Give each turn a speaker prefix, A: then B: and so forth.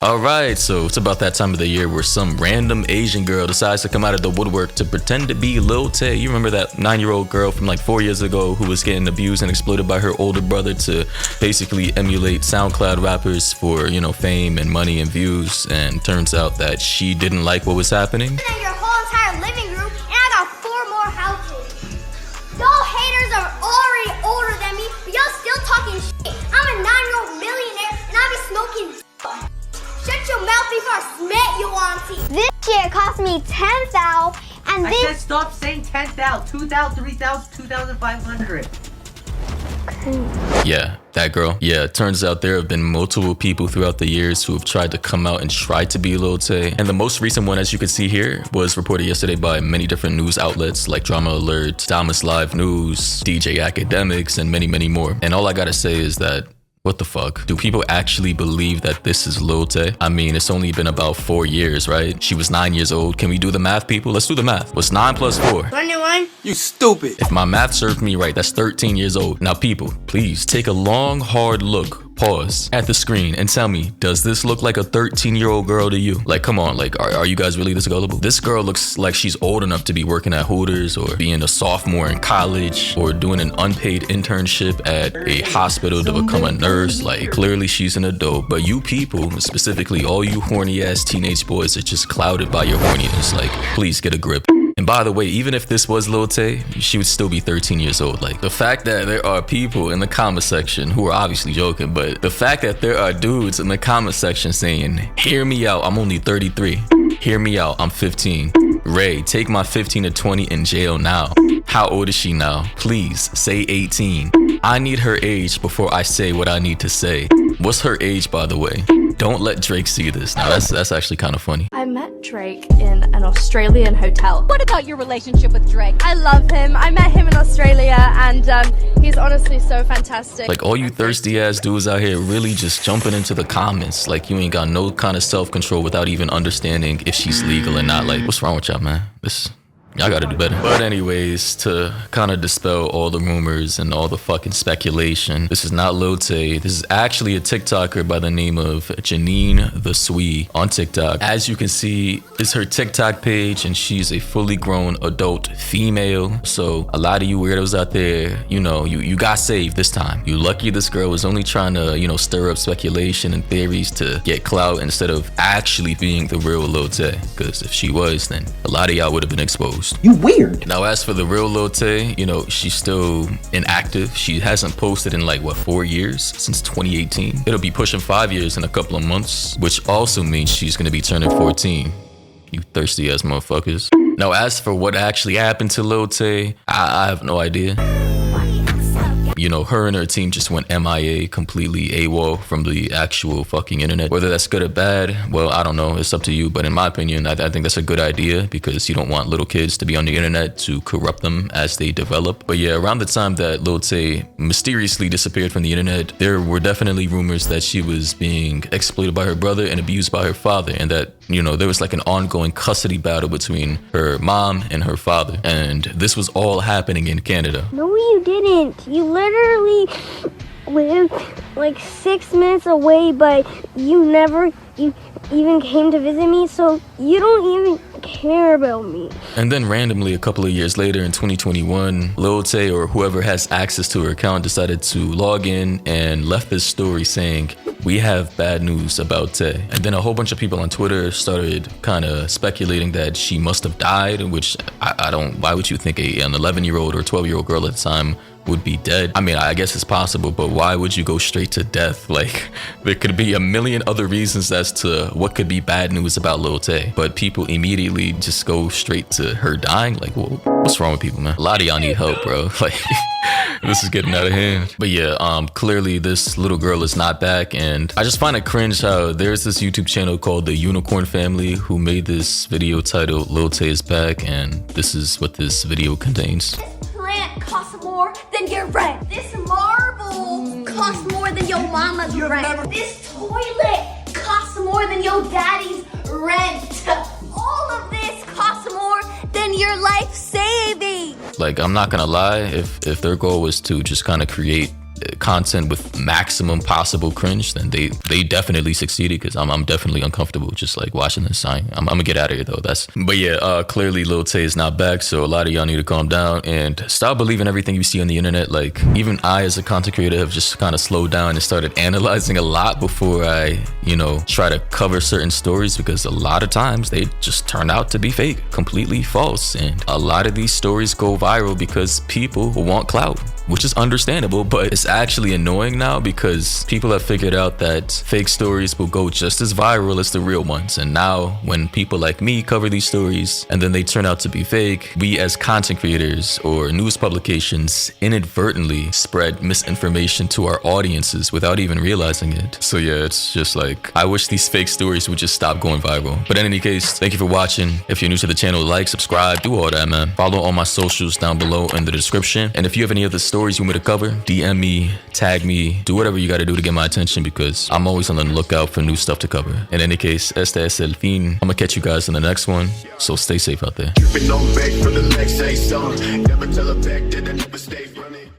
A: Alright, so it's about that time of the year where some random Asian girl decides to come out of the woodwork to pretend to be Lil Tay. You remember that 9-year-old girl from like 4 years ago who was getting abused and exploited by her older brother to basically emulate SoundCloud rappers for, you know, fame and money and views, and turns out that she didn't like what was happening.
B: In your whole entire living room, and I got 4 more houses. Y'all haters are already older than me, but y'all still talking shit. I'm a 9-year-old millionaire, and I be smoking. Shut your mouth before I smack you, auntie. This shit cost me 10,000, and
C: I said stop saying 10,000, 2,000, 3,000, 2,500.
A: Yeah, that girl. Yeah, it turns out there have been multiple people throughout the years who have tried to come out and try to be Lil Tay. And the most recent one, as you can see here, was reported yesterday by many different news outlets like Drama Alert, Damas Live News, DJ Academics, and many, many more. And all I gotta say is that, what the fuck? Do people actually believe that this is Lil Tay? I mean, it's only been about 4 years, right? She was 9 years old. Can we do the math, people? Let's do the math. What's 9 plus 4?
B: 21.
D: You stupid.
A: If my math served me right, that's 13 years old. Now, people, please take a long, hard look. Pause at the screen and tell me, does this look like a 13-year-old girl to you? Like, come on, like, are you guys really this gullible? This girl looks like she's old enough to be working at Hooters or being a sophomore in college or doing an unpaid internship at a hospital to become a nurse. Like, clearly she's an adult, but you people, specifically all you horny ass teenage boys, are just clouded by your horniness. Like, please get a grip. And by the way, even if this was Lil Tay, she would still be 13 years old. Like, the fact that there are people in the comment section who are obviously joking, but the fact that there are dudes in the comment section saying, hear me out, I'm only 33. Hear me out, I'm 15. Ray, take my 15 to 20 in jail now. How old is she now? Please, say 18. I need her age before I say what I need to say. What's her age, by the way? Don't let Drake see this. Now, that's actually kind of funny.
E: I met Drake in an Australian hotel.
F: What about your relationship with Drake?
E: I love him. I met him in Australia, and he's honestly so fantastic.
A: Like, all you thirsty ass dudes out here really just jumping into the comments like you ain't got no kind of self-control without even understanding if she's legal or not. Like, what's wrong with y'all, man? Y'all gotta do better. But anyways, to kind of dispel all the rumors and all the fucking speculation, this is not Lil Tay. This is actually a TikToker by the name of Janine the Swee on TikTok. As you can see, it's her TikTok page, and she's a fully grown adult female. So a lot of you weirdos out there, you know, you got saved this time. You lucky this girl was only trying to, you know, stir up speculation and theories to get clout instead of actually being the real Lil Tay. Because if she was, then a lot of y'all would have been exposed.
D: You weird.
A: Now, as for the real Lil Tay, you know, she's still inactive. She hasn't posted in like, what, 4 years? Since 2018. It'll be pushing 5 years in a couple of months, which also means she's gonna be turning 14. You thirsty ass motherfuckers. Now, as for what actually happened to Lil Tay, I have no idea. You know, her and her team just went MIA, completely AWOL from the actual fucking internet. Whether that's good or bad, well, I don't know. It's up to you. But in my opinion, I think that's a good idea because you don't want little kids to be on the internet to corrupt them as they develop. But yeah, around the time that Lil Tay mysteriously disappeared from the internet, there were definitely rumors that she was being exploited by her brother and abused by her father, and that, you know, there was like an ongoing custody battle between her mom and her father. And this was all happening in Canada.
B: No, you didn't. You literally lived like 6 minutes away, but you never even came to visit me, so you don't even care about me.
A: And then randomly, a couple of years later in 2021, Lil Tay, or whoever has access to her account, decided to log in and left this story saying, we have bad news about Tay. And then a whole bunch of people on Twitter started kind of speculating that she must have died, which I don't, why would you think an 11-year-old or 12-year-old girl at the time would be dead? I mean, I guess it's possible, but why would you go straight to death? Like, there could be a million other reasons as to what could be bad news about Lil Tay, but people immediately just go straight to her dying. Like, well, what's wrong with people, man? A lot of y'all need help, bro. Like, this is getting out of hand. But yeah, clearly this little girl is not back, and I just find it cringe how there's this YouTube channel called The Unicorn Family who made this video titled Lil Tay is Back, and this is what this video contains.
B: Plant costs more than your rent. This marble costs more than your mama's rent. This toilet costs more than your daddy's rent. All of this costs more than your life savings.
A: Like, I'm not gonna lie, if their goal was to just kind of create content with maximum possible cringe, then they definitely succeeded, because I'm definitely uncomfortable just like watching this. I'm gonna get out of here though. But yeah, clearly Lil Tay is not back, so a lot of y'all need to calm down and stop believing everything you see on the internet. Like, even I as a content creator have just kind of slowed down and started analyzing a lot before I, you know, try to cover certain stories, because a lot of times they just turn out to be fake, completely false. And a lot of these stories go viral because people want clout, which is understandable, but it's actually annoying now because people have figured out that fake stories will go just as viral as the real ones. And now when people like me cover these stories and then they turn out to be fake, we as content creators or news publications inadvertently spread misinformation to our audiences without even realizing it. So yeah, it's just like, I wish these fake stories would just stop going viral. But in any case, thank you for watching. If you're new to the channel, like, subscribe, do all that, man. Follow all my socials down below in the description. And if you have any other stories you want me to cover, DM me, tag me, do whatever you gotta do to get my attention, because I'm always on the lookout for new stuff to cover. In any case, este es el fin. I'm gonna catch you guys in the next one, so stay safe out there.
D: Dripping on back from the legs, say something. Never tell a back that I never stay running.